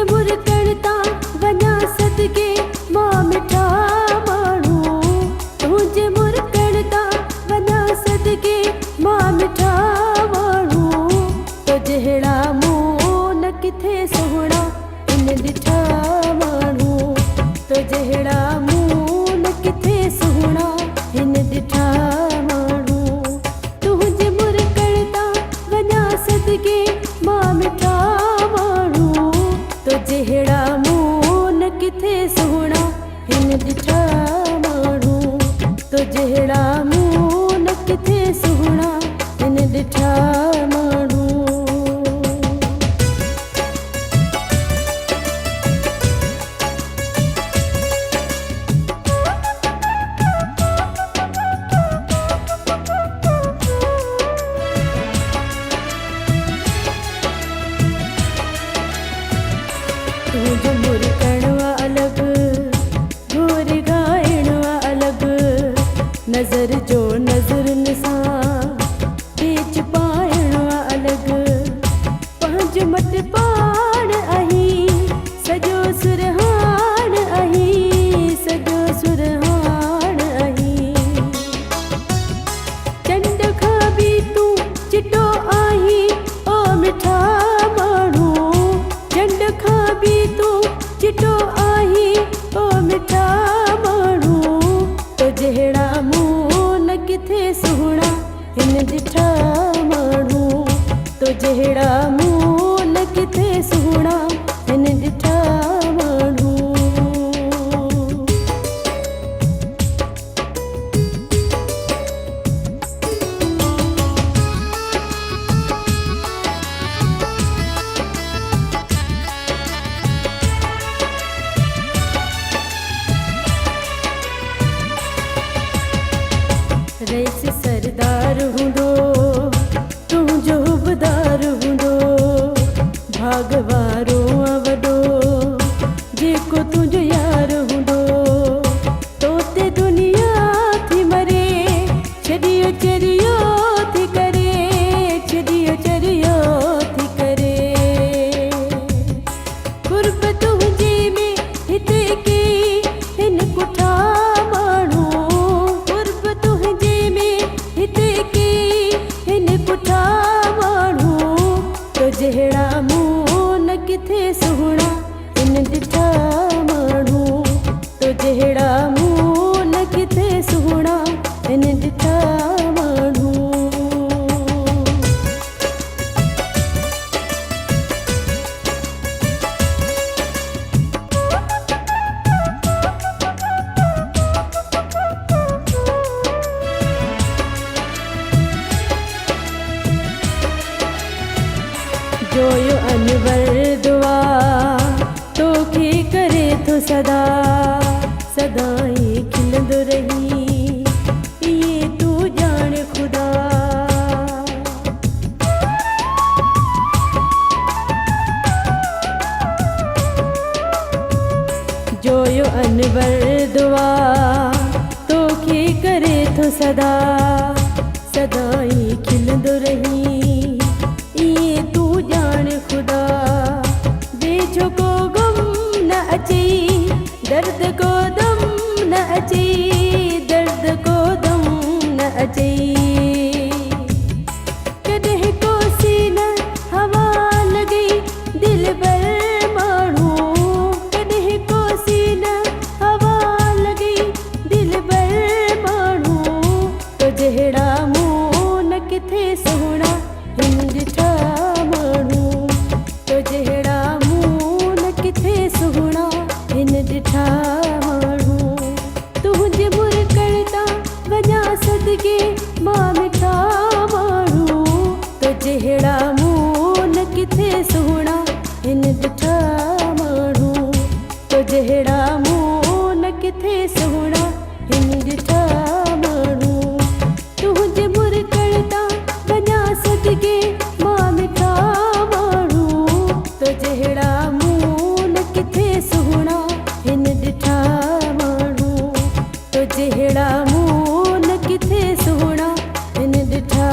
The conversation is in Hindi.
तुझे मुरकड़ता वञा सदके मां मिठा माण्हू तुझे मुरकड़ता वञा सदके मां मिठा माण्हू तो जहिड़ा मूं न किथे सुहिणा इन ॾिठा माण्हू तो जहिड़ा मूं न किथे सुहिणा हिन ॾिठा माण्हू तुझे मुरकड़ता वञा सदके मां मिठा माण्हू तो जहिड़ा मूं न किथे सुहिणा हिन ॾिठा माण्हू तो जहिड़ा मूं न किथे सुहिणा हिन ॾिठा माण्हू तुझो मुरकणवा अलग घोर गाइणवा अलग नज़र जो नज़रुन सां पेच पाइणवा अलग पंहिंज मट पाण आहीं सॼो सुरहाण आहीं सॼो सुरहाण आहीं चंड खां बि तूं चिटो आहीं ओ मिठा माण्हू चंड खां बि तूं चिटो आहीं ओ मिठा माण्हू तो जहिड़ा मूं न किथे सुहिणा हिन ॾिठा माण्हू तो जहिड़ा मूं न किथे सुहिणा हिन ॾिठा माण्हू रईस सरदार हूंदो तुंहिंजो हुबदार हूंदो भाग वारो वॾो जेको तुंहिंजो यार हूंदो तो ते दुनिया थी मरे छॾियो चरियो थी करे छॾियो चरियो थी करे कुर्ब तुंहिंजे में हिते की हिन कुठा माण्हू कुर्ब तुंहिंजे में हिते की हिन कुठा माण्हू तो जहिड़ा मूं न किथे सुहिणा हिन ॾिठा माण्हू तो जहिड़ा मूं न किथे सुहिणा हिन ॾिठा माण्हू जोयो अनवर दुआ तोखे करे थो सदा सदाई खिलंदो रही ये तू ॼाण ख़ुदा जोयो अनवर दुआ तोखे करे थो सदा सदाई खिलंदो रही ये तू ॼाण ख़ुदा बेझो को गम न अचे दर्द को दम न अचे दर्द को दम न अचे कॾहिं को सीना हवा लॻी दिल भर माण्हू कॾहिं को सीना हवा लॻी दिल भर माण्हू तो जहिड़ा मूं न किथे सुहिणा हिन ॾिठा माण्हू तो जहिड़ा मूं न किथे सुहिणा हिन ॾिठा माण्हू तुंहिंजे मुरकड़ता वञा सदके मां मिठा माण्हू तो जहिड़ा मूं न किथे सुहिणा हिन ॾिठा माण्हू तो जहिड़ा मूं न किथे सुहिणा हिन ॾिठा माण्हू तुंहिंजे मुरकड़ता वञा सदके मां मिठा माण्हू तो जहिड़ा मूं न किथे सुहिणा हिन ॾिठा माण्हू तो जहिड़ा मूं न किथे सुहिणा हिन ॾिठा